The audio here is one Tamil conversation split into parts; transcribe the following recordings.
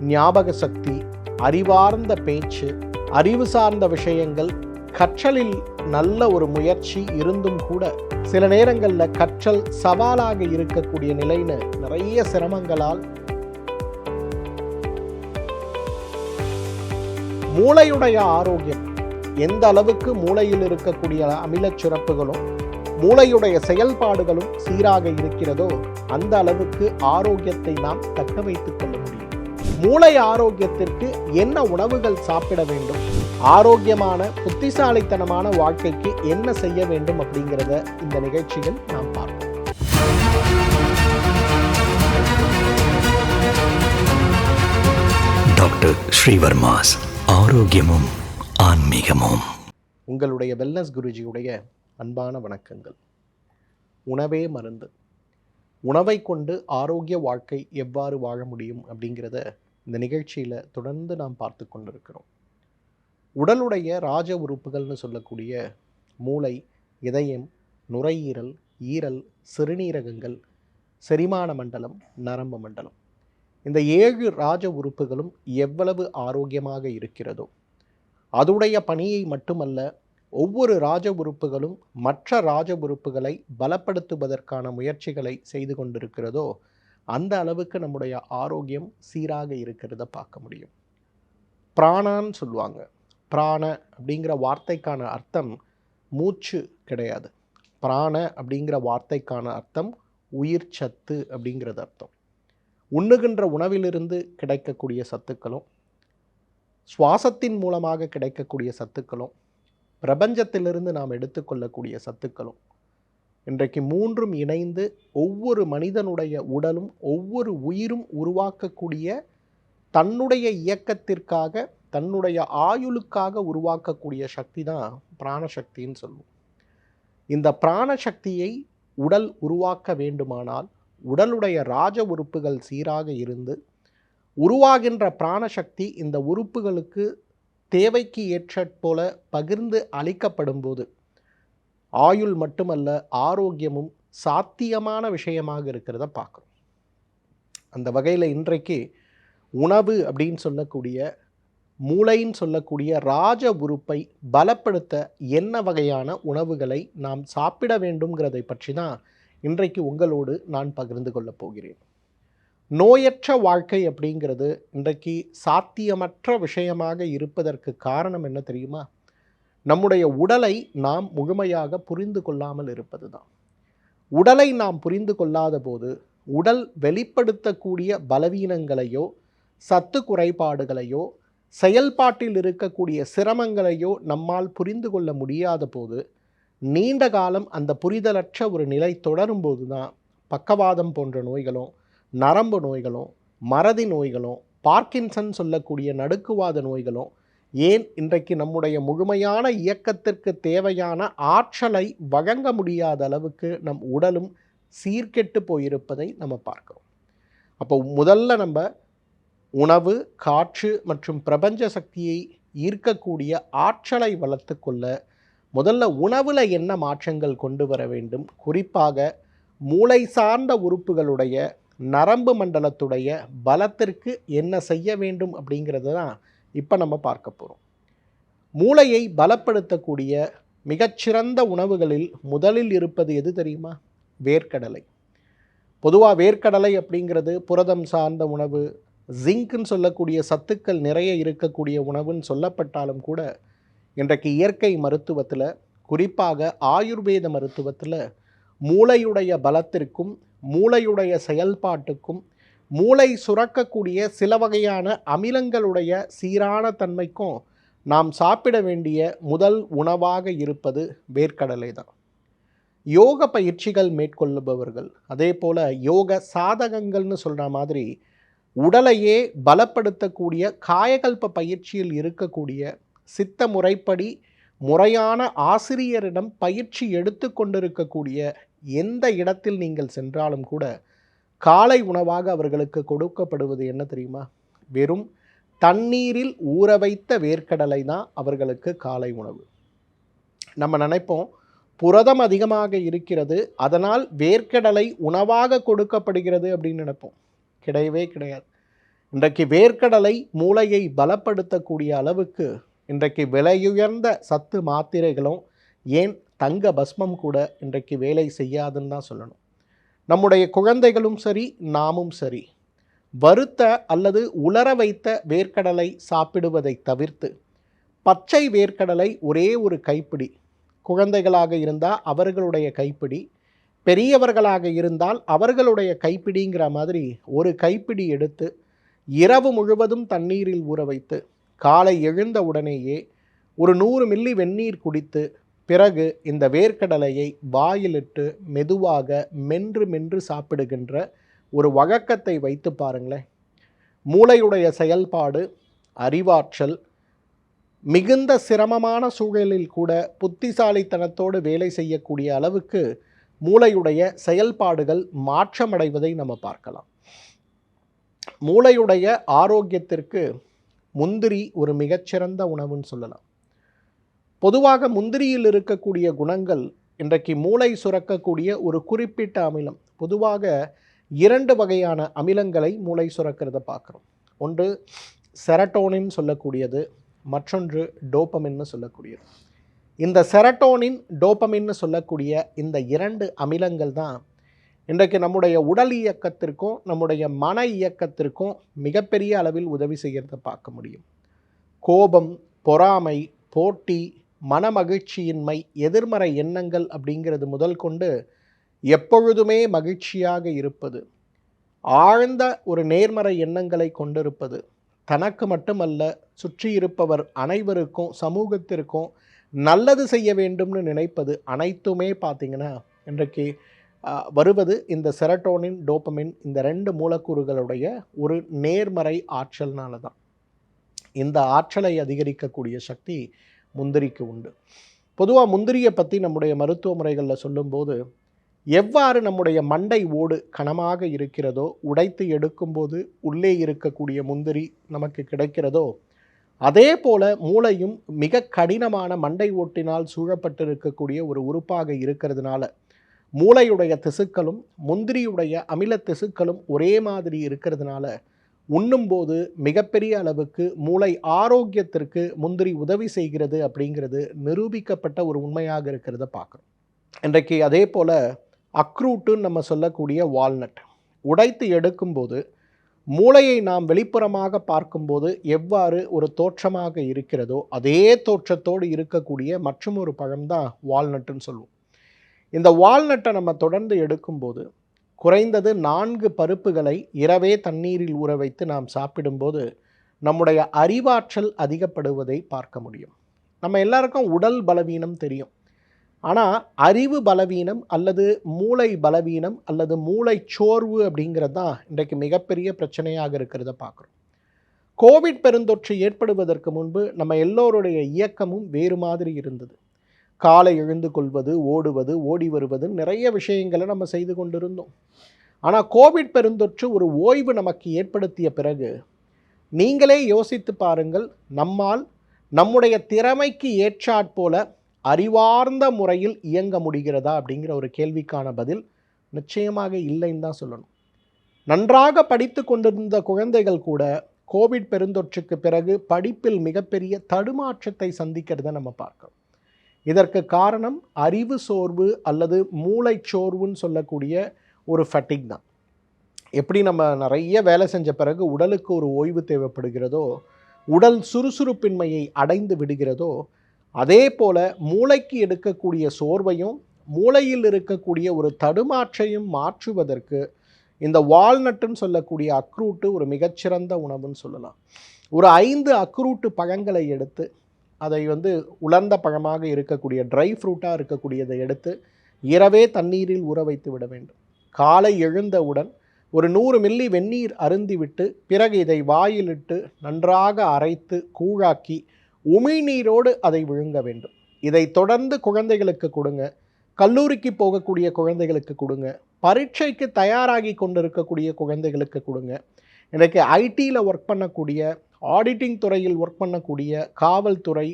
ஞாபக சக்தி, அறிவார்ந்த பேச்சு, அறிவு சார்ந்த விஷயங்கள், கற்றலில் நல்ல ஒரு முயற்சி இருந்தும் கூட சில நேரங்களில் கற்றல் சவாலாக இருக்கக்கூடிய நிலைன்னு நிறைய சிரமங்களால் மூளையுடைய ஆரோக்கியம் எந்த அளவுக்கு மூளையில் இருக்கக்கூடிய அமிலச் சுரப்புகளும் மூளையுடைய செயல்பாடுகளும் சீராக இருக்கிறதோ அந்த அளவுக்கு ஆரோக்கியத்தை நாம் தக்க வைத்துக் கொள்ள முடியும். மூளை ஆரோக்கியத்திற்கு என்ன உணவுகள் சாப்பிட வேண்டும், ஆரோக்கியமான புத்திசாலித்தனமான வாழ்க்கைக்கு என்ன செய்ய வேண்டும் அப்படிங்கிறத இந்த நிகழ்ச்சியில் நாம் பார்ப்போம். டாக்டர் ஸ்ரீவர்மாஸ் ஆரோக்கியமும் ஆன்மீகமும். உங்களுடைய வெல்னஸ் குருஜியுடைய அன்பான வணக்கங்கள். உணவே மருந்து. உணவை கொண்டு ஆரோக்கிய வாழ்க்கை எவ்வாறு வாழ முடியும் அப்படிங்கிறத இந்த நிகழ்ச்சியில் தொடர்ந்து நாம் பார்த்து கொண்டிருக்கிறோம். உடலுடைய ராஜ உறுப்புகள்னு சொல்லக்கூடிய மூளை, இதயம், நுரையீரல், ஈரல், சிறுநீரகங்கள், செரிமான மண்டலம், நரம்பு மண்டலம், இந்த 7 ராஜ உறுப்புகளும் எவ்வளவு ஆரோக்கியமாக இருக்கிறதோ அதுடைய பணியை மட்டுமல்ல, ஒவ்வொரு ராஜ உறுப்புகளும் மற்ற ராஜ உறுப்புகளை பலப்படுத்துவதற்கான முயற்சிகளை செய்து கொண்டிருக்கிறதோ அந்த அளவுக்கு நம்முடைய ஆரோக்கியம் சீராக இருக்கிறத பார்க்க முடியும். பிராணான்னு சொல்லுவாங்க. பிராண அப்படிங்கிற வார்த்தைக்கான அர்த்தம் மூச்சு கிடையாது. பிராண அப்படிங்கிற வார்த்தைக்கான அர்த்தம் உயிர் சத்து அப்படிங்கிறது அர்த்தம். உண்ணுகின்ற உணவிலிருந்து கிடைக்கக்கூடிய சத்துக்களும் சுவாசத்தின் மூலமாக கிடைக்கக்கூடிய சத்துக்களும் பிரபஞ்சத்திலிருந்து நாம் எடுத்துக்கொள்ளக்கூடிய சத்துக்களும் இன்றைக்கு மூன்றும் இணைந்து ஒவ்வொரு மனிதனுடைய உடலும் ஒவ்வொரு உயிரும் உருவாக்கக்கூடிய தன்னுடைய இயக்கத்திற்காக தன்னுடைய ஆயுளுக்காக உருவாக்கக்கூடிய சக்தி தான் பிராணசக்தின்னு சொல்லுவோம். இந்த பிராணசக்தியை உடல் உருவாக்க வேண்டுமானால் உடலுடைய ராஜ உறுப்புகள் சீராக இருந்து உருவாகின்ற பிராணசக்தி இந்த உறுப்புகளுக்கு தேவைக்கு ஏற்றபோல பகிர்ந்து அளிக்கப்படும் போது ஆயுள் மட்டுமல்ல ஆரோக்கியமும் சாத்தியமான விஷயமாக இருக்கிறத பார்க்குறோம். அந்த வகையில் இன்றைக்கு உணவு அப்படின்னு சொல்லக்கூடிய மூளைன்னு சொல்லக்கூடிய ராஜ உறுப்பை பலப்படுத்த என்ன வகையான உணவுகளை நாம் சாப்பிட வேண்டும்ங்கிறதை பற்றி தான் இன்றைக்கு உங்களோடு நான் பகிர்ந்து கொள்ளப் போகிறேன். நோயற்ற வாழ்க்கை அப்படிங்கிறது இன்றைக்கு சாத்தியமற்ற விஷயமாக இருப்பதற்கு காரணம் என்ன தெரியுமா? நம்முடைய உடலை நாம் முழுமையாக புரிந்து கொள்ளாமல் இருப்பது தான். உடலை நாம் புரிந்து கொள்ளாத போது உடல் வெளிப்படுத்தக்கூடிய பலவீனங்களையோ சத்து குறைபாடுகளையோ செயல்பாட்டில் இருக்கக்கூடிய சிரமங்களையோ நம்மால் புரிந்து கொள்ள முடியாத போது நீண்ட காலம் அந்த புரிதலற்ற ஒரு நிலை தொடரும் போது தான் பக்கவாதம் போன்ற நோய்களும் நரம்பு நோய்களும் மறதி நோய்களும் பார்க்கின்சன் சொல்லக்கூடிய நடுக்குவாத நோய்களும் ஏன் இன்றைக்கு நம்முடைய முழுமையான இயக்கத்திற்கு தேவையான ஆற்றலை வழங்க முடியாத அளவுக்கு நம் உடலும் சீர்கெட்டு போயிருப்பதை நம்ம பார்க்கிறோம். அப்போ முதல்ல நம்ம உணவு, காற்று மற்றும் பிரபஞ்ச சக்தியை ஈர்க்கக்கூடிய ஆற்றலை வளர்த்து கொள்ள முதல்ல உணவில் என்ன மாற்றங்கள் கொண்டு வர வேண்டும், குறிப்பாக மூளை சார்ந்த உறுப்புகளுடைய நரம்பு மண்டலத்துடைய பலத்திற்கு என்ன செய்ய வேண்டும் அப்படிங்கிறது தான் இப்போ நம்ம பார்க்க போகிறோம். மூளையை பலப்படுத்தக்கூடிய மிகச்சிறந்த உணவுகளில் முதலில் இருப்பது எது தெரியுமா? வேர்க்கடலை. பொதுவாக வேர்க்கடலை அப்படிங்கிறது புரதம் சார்ந்த உணவு, ஜிங்க்னு சொல்லக்கூடிய சத்துக்கள் நிறைய இருக்கக்கூடிய உணவுன்னு சொல்லப்பட்டாலும் கூட இன்றைக்கு இயற்கை மருத்துவத்தில் குறிப்பாக ஆயுர்வேத மருத்துவத்தில் மூளையுடைய பலத்திற்கும் மூளையுடைய செயல்பாட்டுக்கும் மூளை சுரக்கக்கூடிய சில வகையான அமிலங்களுடைய சீரான தன்மைக்கும் நாம் சாப்பிட வேண்டிய முதல் உணவாக இருப்பது வேர்க்கடலை தான். யோக பயிற்சிகள் மேற்கொள்ளுபவர்கள், அதே போல் யோக சாதகங்கள்னு சொல்கிற மாதிரி உடலையே பலப்படுத்தக்கூடிய காயகல்ப பயிற்சியில் இருக்கக்கூடிய சித்த முறைப்படி முறையான ஆசிரியரிடம் பயிற்சி எடுத்து கொண்டிருக்கக்கூடிய எந்த இடத்தில் நீங்கள் சென்றாலும் கூட காலை உணவாக அவர்களுக்கு கொடுக்கப்படுவது என்ன தெரியுமா? வெறும் தண்ணீரில் ஊற வைத்த வேர்க்கடலை தான் அவர்களுக்கு காலை உணவு. நம்ம நினைப்போம் புரதம் அதிகமாக இருக்கிறது, அதனால் வேர்க்கடலை உணவாக கொடுக்கப்படுகிறது அப்படின்னு நினைப்போம். கிடையவே கிடையாது. இன்றைக்கு வேர்க்கடலை மூளையை பலப்படுத்தக்கூடிய அளவுக்கு இன்றைக்கு விலையுயர்ந்த சத்து மாத்திரைகளும், ஏன் தங்க பஸ்மம் கூட இன்றைக்கு வேலை செய்யாதுன்னு தான் சொல்லணும். நம்முடைய குழந்தைகளும் சரி, நாமும் சரி, வறுத்த அல்லது உலர வைத்த வேர்க்கடலை சாப்பிடுவதை தவிர்த்து பச்சை வேர்க்கடலை ஒரே ஒரு கைப்பிடி, குழந்தைகளாக இருந்தால் அவர்களுடைய கைப்பிடி, பெரியவர்களாக இருந்தால் அவர்களுடைய கைப்பிடிங்கிற மாதிரி ஒரு கைப்பிடி எடுத்து இரவு முழுவதும் தண்ணீரில் ஊற வைத்து காலை எழுந்த உடனேயே ஒரு 100 மில்லி வெந்நீர் குடித்து பிறகு இந்த வேர்க்கடலையை வாயிலிட்டு மெதுவாக மென்று மென்று சாப்பிடுகின்ற ஒரு வழக்கத்தை வைத்து பாருங்களேன். மூளையுடைய செயல்பாடு, அறிவாற்றல், மிகுந்த சிரமமான சூழலில் கூட புத்திசாலித்தனத்தோடு வேலை செய்யக்கூடிய அளவுக்கு மூளையுடைய செயல்பாடுகள் மாற்றமடைவதை நம்ம பார்க்கலாம். மூளையுடைய ஆரோக்கியத்திற்கு முந்திரி ஒரு மிகச்சிறந்த உணவுன்னு சொல்லலாம். பொதுவாக முந்திரியில் இருக்கக்கூடிய குணங்கள் இன்றைக்கு மூளை சுரக்கக்கூடிய ஒரு குறிப்பிட்ட அமிலம், பொதுவாக 2 வகையான அமிலங்களை மூளை சுரக்கிறத பார்க்குறோம். ஒன்று செரட்டோனின் சொல்லக்கூடியது, மற்றொன்று டோபமின்னு சொல்லக்கூடியது. இந்த செரட்டோனின், டோபமின்னு சொல்லக்கூடிய இந்த 2 அமிலங்கள் தான் இன்றைக்கு நம்முடைய உடல் இயக்கத்திற்கும் நம்முடைய மன இயக்கத்திற்கும் மிகப்பெரிய அளவில் உதவி செய்கிறத பார்க்க முடியும். கோபம், பொறாமை, போட்டி, மனமகிழ்ச்சியின்மை, எதிர்மறை எண்ணங்கள் அப்படிங்கிறது முதல் கொண்டு எப்பொழுதுமே மகிழ்ச்சியாக இருப்பது, ஆழ்ந்த ஒரு நேர்மறை எண்ணங்களை கொண்டிருப்பது, தனக்கு மட்டுமல்ல சுற்றி இருப்பவர் அனைவருக்கும் சமூகத்திற்கும் நல்லது செய்ய வேண்டும்னு நினைப்பது, அனைத்துமே பார்த்திங்கன்னா இன்றைக்கு வருவது இந்த செரட்டோனின், டோபமின், இந்த 2 மூலக்கூறுகளுடைய ஒரு நேர்மறை ஆற்றல்னால தான். இந்த ஆற்றலை அதிகரிக்கக்கூடிய சக்தி முந்திரிக்கு உண்டு. பொதுவாக முந்திரியை பற்றி நம்முடைய மருத்துவ முறைகளில் சொல்லும்போது, எவ்வாறு நம்முடைய மண்டை ஓடு கனமாக இருக்கிறதோ, உடைத்து எடுக்கும்போது உள்ளே இருக்கக்கூடிய முந்திரி நமக்கு கிடைக்கிறதோ, அதே போல மூளையும் மிக கடினமான மண்டை ஓட்டினால் சூழப்பட்டிருக்கக்கூடிய ஒரு உறுப்பாக இருக்கிறதுனால மூளையுடைய திசுக்களும் முந்திரியுடைய அமில திசுக்களும் ஒரே மாதிரி இருக்கிறதுனால உண்ணும்போது மிகப்பெரிய அளவுக்கு மூளை ஆரோக்கியத்திற்கு முந்திரி உதவி செய்கிறது அப்படிங்கிறது நிரூபிக்கப்பட்ட ஒரு உண்மையாக இருக்கிறத பார்க்குறோம். இன்றைக்கு அதே போல் அக்ரூட்டுன்னு நம்ம சொல்லக்கூடிய வால்நட் உடைத்து எடுக்கும்போது மூளையை நாம் வெளிப்புறமாக பார்க்கும்போது எவ்வாறு ஒரு தோற்றமாக இருக்கிறதோ அதே தோற்றத்தோடு இருக்கக்கூடிய மற்றும் ஒரு பழம்தான் வால்நட்டுன்னு சொல்லுவோம். இந்த வால்நட்டை நம்ம தொடர்ந்து எடுக்கும்போது குறைந்தது 4 பருப்புகளை இரவே தண்ணீரில் ஊற வைத்து நாம் சாப்பிடும்போது நம்முடைய அறிவாற்றல் அதிகப்படுவதை பார்க்க முடியும். நம்ம எல்லாருக்கும் உடல் பலவீனம் தெரியும். ஆனால் அறிவு பலவீனம் அல்லது மூளை பலவீனம் அல்லது மூளை சோர்வு அப்படிங்கிறது தான் இன்றைக்கு மிகப்பெரிய பிரச்சனையாக இருக்கிறத பார்க்குறோம். கோவிட் பெருந்தொற்று ஏற்படுவதற்கு முன்பு நம்ம எல்லோருடைய இயக்கமும் வேறு மாதிரி இருந்தது. காலை எழுந்து கொள்வது, ஓடுவது, ஓடி வருவது, நிறைய விஷயங்களை நம்ம செய்து கொண்டிருந்தோம். ஆனால் கோவிட் பெருந்தொற்று ஒரு ஓய்வு நமக்கு ஏற்படுத்திய பிறகு நீங்களே யோசித்து பாருங்கள், நம்மால் நம்முடைய திறமைக்கு ஏற்றாற்போல அறிவார்ந்த முறையில் இயங்க முடிகிறதா அப்படிங்கிற ஒரு கேள்விக்கான பதில் நிச்சயமாக இல்லைன்னு தான் சொல்லணும். நன்றாக படித்து கொண்டிருந்த குழந்தைகள் கூட கோவிட் பெருந்தொற்றுக்கு பிறகு படிப்பில் மிகப்பெரிய தடுமாற்றத்தை சந்திக்கிறத நம்ம பார்க்கிறோம். இதற்கு காரணம் அறிவு சோர்வு அல்லது மூளை சோர்வுன்னு சொல்லக்கூடிய ஒரு ஃபட்டிக் தான். எப்படி நம்ம நிறைய வேலை செஞ்ச பிறகு உடலுக்கு ஒரு ஓய்வு தேவைப்படுகிறதோ, உடல் சுறுசுறுப்பின்மையை அடைந்து விடுகிறதோ, அதே போல் மூளைக்கு எடுக்கக்கூடிய சோர்வையும் மூளையில் இருக்கக்கூடிய ஒரு தடுமாற்றையும் மாற்றுவதற்கு இந்த வால்நட்டுன்னு சொல்லக்கூடிய அக்ரூட்டு ஒரு மிகச்சிறந்த உணவுன்னு சொல்லலாம். ஒரு 5 அக்ரூட்டு பழங்களை எடுத்து அதை உலர்ந்த பழமாக இருக்கக்கூடிய ட்ரை ஃப்ரூட்டாக இருக்கக்கூடியதை எடுத்து இரவே தண்ணீரில் ஊற வைத்து விட வேண்டும். காலை எழுந்தவுடன் ஒரு 100 மில்லி வெந்நீர் அருந்திவிட்டு பிறகு இதை வாயிலிட்டு நன்றாக அரைத்து கூழாக்கி உமிழ்நீரோடு அதை விழுங்க வேண்டும். இதை தொடர்ந்து குழந்தைகளுக்கு கொடுங்க. கல்லூரிக்கு போகக்கூடிய குழந்தைகளுக்கு கொடுங்க. பரீட்சைக்கு தயாராகி கொண்டிருக்கக்கூடிய குழந்தைகளுக்கு கொடுங்க. இன்றைக்கு ஐடியில் ஒர்க் பண்ணக்கூடிய, ஆடிட்டிங் துறையில் ஒர்க் பண்ணக்கூடிய, காவல்துறை,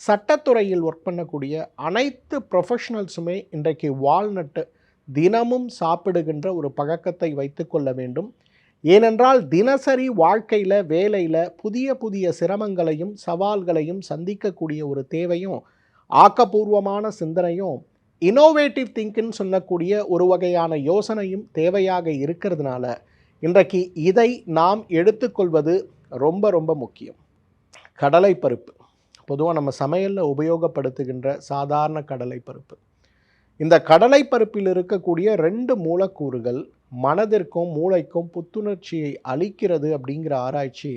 சட்டத்துறையில் ஒர்க் பண்ணக்கூடிய அனைத்து ப்ரொஃபஷனல்ஸுமே இன்றைக்கு வால்நட்டு தினமும் சாப்பிடுகின்ற ஒரு பழக்கத்தை வைத்து கொள்ள வேண்டும். ஏனென்றால் தினசரி வாழ்க்கையில் வேலையில் புதிய புதிய சிரமங்களையும் சவால்களையும் சந்திக்கக்கூடிய ஒரு தேவையும் ஆக்கப்பூர்வமான சிந்தனையும் இன்னோவேட்டிவ் திங்கின்னு சொல்லக்கூடிய ஒரு வகையான யோசனையும் தேவையாக இருக்கிறதுனால இன்றைக்கு இதை நாம் எடுத்துக்கொள்வது ரொம்ப ரொம்ப முக்கியம். கடலை பருப்பு பொதுவாக நம்ம சமையலில் உபயோகப்படுத்துகின்ற சாதாரண கடலை பருப்பு. இந்த கடலை பருப்பில் இருக்கக்கூடிய 2 மூலக்கூறுகள் மனதிற்கும் மூளைக்கும் புத்துணர்ச்சியை அளிக்கிறது அப்படிங்கிற ஆராய்ச்சி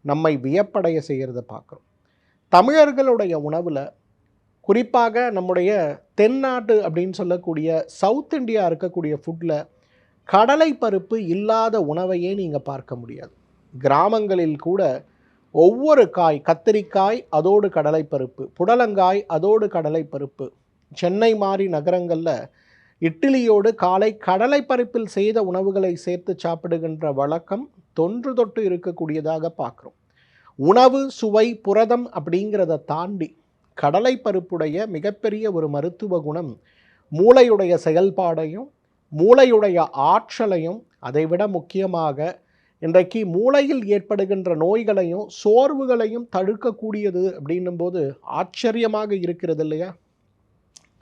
நம்மை வியப்படைய செய்கிறத பார்க்குறோம். தமிழர்களுடைய உணவில் குறிப்பாக நம்முடைய தென்னாட்டு அப்படின்னு சொல்லக்கூடிய சவுத் இந்தியா இருக்கக்கூடிய ஃபுட்டில் கடலை பருப்பு இல்லாத உணவையே நீங்கள் பார்க்க முடியாது. கிராமங்களில் கூட ஒவ்வொரு காய், கத்திரிக்காய் அதோடு கடலைப்பருப்பு, புடலங்காய் அதோடு கடலைப்பருப்பு, சென்னை மாதிரி நகரங்களில் இட்லியோடு காலை கடலைப்பருப்பில் செய்த உணவுகளை சேர்த்து சாப்பிடுகின்ற வழக்கம் தொன்று தொட்டு இருக்கக்கூடியதாக பார்க்குறோம். உணவு சுவை புரதம் அப்படிங்கிறத தாண்டி கடலைப்பருப்புடைய மிகப்பெரிய ஒரு மருத்துவ குணம் மூளையுடைய செயல்பாடையும் மூளையுடைய ஆற்றலையும், அதைவிட முக்கியமாக இன்றைக்கு மூளையில் ஏற்படுகின்ற நோய்களையும் சோர்வுகளையும் தடுக்கக்கூடியது அப்படின்னும் போது ஆச்சரியமாக இருக்கிறது இல்லையா?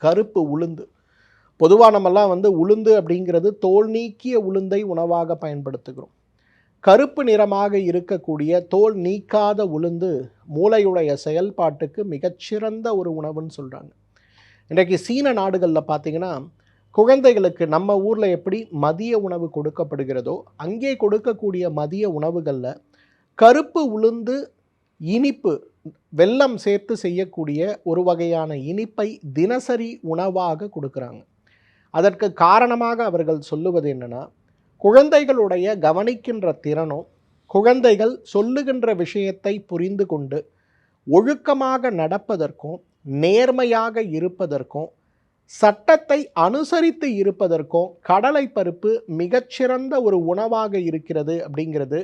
கருப்பு உளுந்து, பொதுவாக நம்மெல்லாம் உளுந்து அப்படிங்கிறது தோல் நீக்கிய உளுந்தை உணவாக பயன்படுத்துகிறோம். கருப்பு நிறமாக இருக்கக்கூடிய தோல் நீக்காத உளுந்து மூளையுடைய செயல்பாட்டுக்கு மிகச்சிறந்த ஒரு உணவுன்னு சொல்கிறாங்க. இன்றைக்கு சீன நாடுகளில் பார்த்திங்கன்னா குழந்தைகளுக்கு நம்ம ஊரில் எப்படி மதிய உணவு கொடுக்கப்படுகிறதோ அங்கே கொடுக்கக்கூடிய மதிய உணவுகளில் கருப்பு உளுந்து இனிப்பு வெல்லம் சேர்த்து செய்யக்கூடிய ஒரு வகையான இனிப்பை தினசரி உணவாக கொடுக்குறாங்க. அதற்கு காரணமாக அவர்கள் சொல்லுவது என்னென்னா, குழந்தைகளுடைய கவனிக்கின்ற திறனும் குழந்தைகள் சொல்லுகின்ற விஷயத்தை புரிந்து கொண்டு ஒழுக்கமாக நடப்பதற்கும் நேர்மையாக இருப்பதற்கும் சட்டத்தை அனுசரித்து இருப்பதற்கும் கடலை பருப்பு மிகச்சிறந்த ஒரு உணவாக இருக்கிறது அப்படிங்கிறது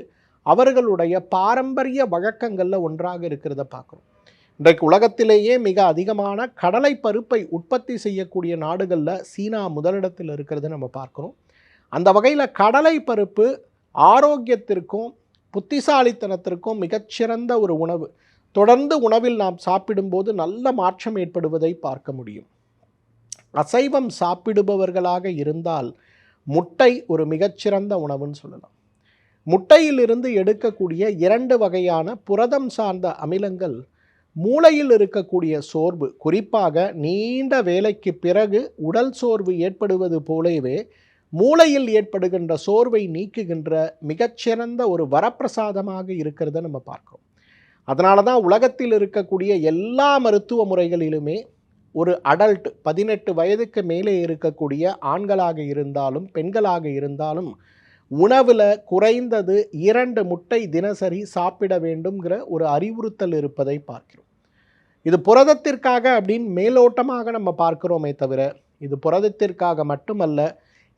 அவர்களுடைய பாரம்பரிய வழக்கங்களில் ஒன்றாக இருக்கிறத பார்க்குறோம். இன்றைக்கு உலகத்திலேயே மிக அதிகமான கடலை பருப்பை உற்பத்தி செய்யக்கூடிய நாடுகளில் சீனா முதலிடத்தில் இருக்கிறது நம்ம பார்க்குறோம். அந்த வகையில் கடலை பருப்பு ஆரோக்கியத்திற்கும் புத்திசாலித்தனத்திற்கும் மிகச்சிறந்த ஒரு உணவு. தொடர்ந்து உணவில் நாம் சாப்பிடும்போது நல்ல மாற்றம் ஏற்படுவதை பார்க்க முடியும். அசைவம் சாப்பிடுபவர்களாக இருந்தால் முட்டை ஒரு மிகச்சிறந்த உணவுன்னு சொல்லலாம். முட்டையிலிருந்து எடுக்கக்கூடிய 2 வகையான புரதம் சார்ந்த அமிலங்கள் மூளையில் இருக்கக்கூடிய சோர்வு, குறிப்பாக நீண்ட வேலைக்கு பிறகு உடல் சோர்வு ஏற்படுவது போலவே மூளையில் ஏற்படுகின்ற சோர்வை நீக்குகின்ற மிகச்சிறந்த ஒரு வரப்பிரசாதமாக இருக்கிறத நம்ம பார்க்கிறோம். அதனால தான் உலகத்தில் இருக்கக்கூடிய எல்லா மருத்துவ முறைகளிலுமே ஒரு அடல்ட் 18 வயதுக்கு மேலே இருக்கக்கூடிய ஆண்களாக இருந்தாலும் பெண்களாக இருந்தாலும் உணவில் குறைந்தது 2 முட்டை தினசரி சாப்பிட வேண்டும்ங்கிற ஒரு அறிவுறுத்தல் இருப்பதை பார்க்கிறோம். இது புரதத்திற்காக அப்படின்னு மேலோட்டமாக நம்ம பார்க்கிறோமே தவிர இது புரதத்திற்காக மட்டுமல்ல,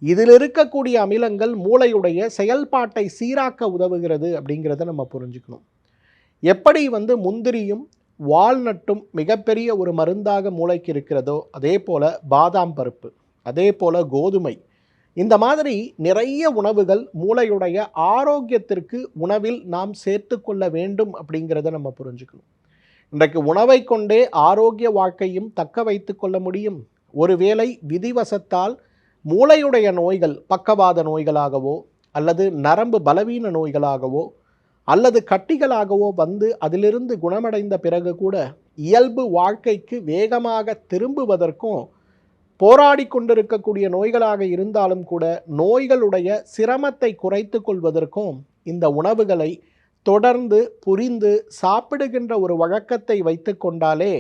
இதில் இருக்கக்கூடிய அமிலங்கள் மூளையுடைய செயல்பாட்டை சீராக்க உதவுகிறது அப்படிங்கிறத நம்ம புரிஞ்சுக்கணும். எப்படி முந்திரியும் வால்நட்டும் மிகப்பெரிய ஒரு மருந்தாக மூளைக்கு இருக்கிறதோ அதே போல் பாதாம் பருப்பு, அதே போல் கோதுமை, இந்த மாதிரி நிறைய உணவுகள் மூளையுடைய ஆரோக்கியத்திற்கு உணவில் நாம் சேர்த்து கொள்ள வேண்டும் அப்படிங்கிறத நம்ம புரிஞ்சுக்கணும். இன்றைக்கு உணவை கொண்டே ஆரோக்கிய வாழ்க்கையும் தக்க வைத்து கொள்ள முடியும். ஒருவேளை விதிவசத்தால் மூளையுடைய நோய்கள் பக்கவாத நோய்களாகவோ அல்லது நரம்பு பலவீன நோய்களாகவோ அல்லது கட்டிகளாகவோ அதிலிருந்து குணமடைந்த பிறகு கூட இயல்பு வாழ்க்கைக்கு வேகமாக திரும்புவதற்கும் போராடி கொண்டிருக்கக்கூடிய நோய்களாக இருந்தாலும் கூட நோய்களுடைய சிரமத்தை குறைத்து கொள்வதற்கும் இந்த உணவுகளை தொடர்ந்து புரிந்து சாப்பிடுகின்ற ஒரு வழக்கத்தை வைத்து கொண்டாலே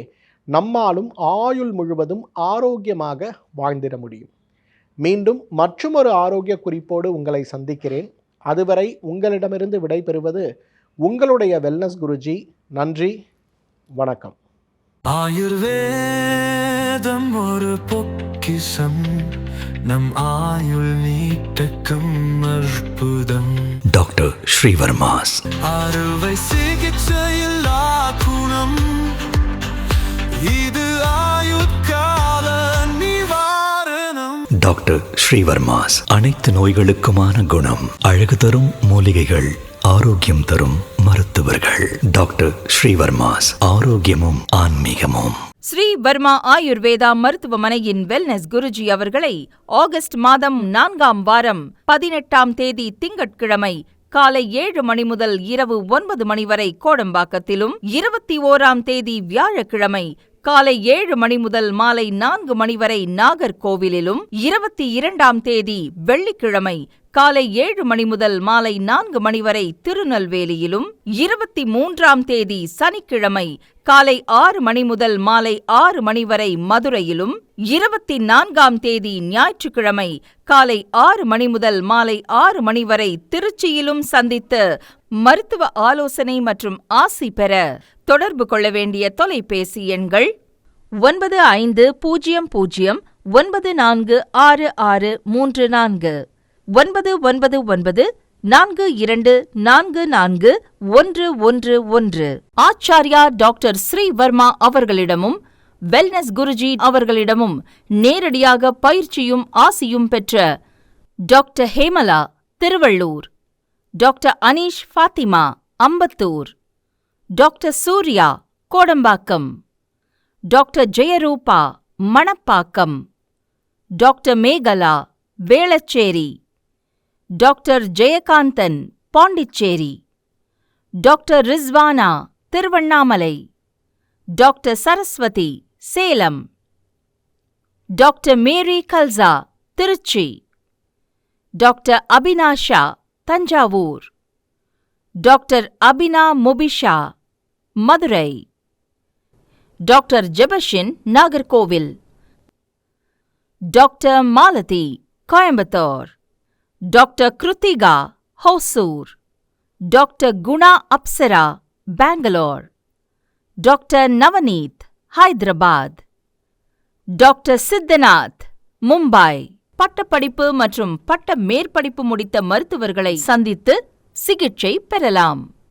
நம்மாலும் ஆயுள் முழுவதும் ஆரோக்கியமாக வாழ்ந்திட முடியும். மீண்டும் மற்றொரு ஆரோக்கிய குறிப்போடு உங்களை சந்திக்கிறேன். அதுவரை உங்களிடமிருந்து விடைபெறுவது உங்களுடைய வெல்னஸ் குருஜி. நன்றி, வணக்கம். ஆயுர்வேதம் ஒரு பொக்கிஷம், நம் ஆயுள் நீட்டக்கும் அற்புதம். டாக்டர் ஸ்ரீவர்மாஸ் அறுவை சிகிச்சையில் குணம், இது ஆயுட்கால நிவாரணம். Doctor doctor Srivarma's. அனைத்து நோய்களுக்குமான குணம், அழகு தரும் மூலிகைகள், ஆரோக்கியம் தரும் மருத்துவர்கள். டாக்டர் ஸ்ரீவர்மாஸ், ஆரோக்கியமும் ஆன்மீகமும். ஸ்ரீ வர்மா ஆயுர்வேதா மருத்துவமனையின் வெல்னஸ் குருஜி அவர்களை ஆகஸ்ட் மாதம் 4ஆம் வாரம் 18ஆம் தேதி திங்கட்கிழமை காலை 7 மணி முதல் இரவு 9 மணி வரை கோடம்பாக்கத்திலும், 21ஆம் தேதி வியாழக்கிழமை காலை 7 மணி முதல் மாலை 4 மணி வரை நாகர்கோவிலிலும், 22ஆம் தேதி வெள்ளிக்கிழமை காலை 7 மணி முதல் மாலை 4 மணி வரை திருநெல்வேலியிலும், 23ஆம் தேதி சனிக்கிழமை காலை 6 மணி முதல் மாலை 6 மணி வரை மதுரையிலும், 24ஆம் தேதி ஞாயிற்றுக்கிழமை காலை 6 மணி முதல் மாலை 6 மணி வரை திருச்சியிலும் சந்தித்து மருத்துவ ஆலோசனை மற்றும் ஆசி பெற தொடர்பு கொள்ள வேண்டிய தொலைபேசி எண்கள் 9500946634 9994244111. ஆச்சார்யா டாக்டர் ஸ்ரீ வர்மா அவர்களிடமும் வெல்னஸ் குருஜி அவர்களிடமும் நேரடியாக பயிற்சியும் ஆசியும் பெற்ற doctor Hemala Thiruvallur, doctor Aneesh Fathima Ambattur, doctor Surya Kodambakkam, doctor Jayarupa Manapakkam, doctor Mekala Velachery, doctor Jayakanthan Pondicherry, doctor Rizwana Tiruvannamalai, doctor Saraswathi Salem, doctor Mary Kalsa Trichy, doctor Abinasha Thanjavur, doctor Abina Mubisha Madurai, doctor Jebashin Nagercoil, doctor Malathi Coimbatore, doctor Kiruthika Hosur, doctor Guna Apsara Bangalore, doctor Navneeth Hyderabad, doctor Siddhanath Mumbai. பட்டப்படிப்பு மற்றும் பட்ட மேற்படிப்பு முடித்த மருத்துவர்களை சந்தித்து சிகிச்சை பெறலாம்.